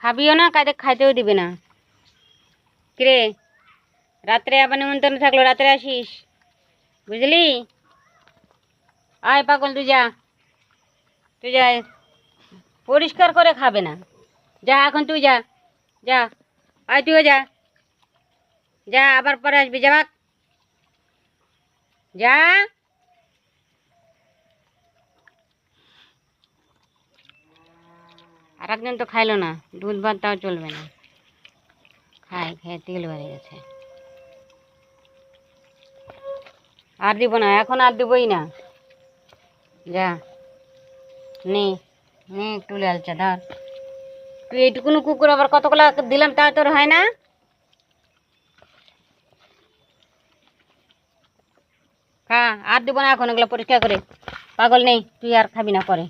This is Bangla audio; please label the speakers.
Speaker 1: খাবিও না, কাজে খাইতেও দিবে না। কিরে, রাত্রে আবার নিমন্ত্রণ থাকলো, রাত্রে আসিস, বুঝলি? আয় পাগল, তুই যা, তুই যা, পরিষ্কার করে খাবে না। যা এখন, তুই যা, যা, আয় তুইও যা, যা, আবার পরে আসবি, যা, যা। আর একজন তো খাইলো না, দুধ ভাত তাও চলবে না, খেয়ে তেল বেড়ে গেছে। আর দিব না, এখন আর দিবই না। যা, নে, নে একটু লালচা ধর। তুই এইটুকুনো কুকুর আবার কতগুলা দিলাম, তা তোর হয় না? খা, আর দিব না এখন, এগুলো পরিষ্কার করে। পাগল নেই, তুই আর খাবি না পরে।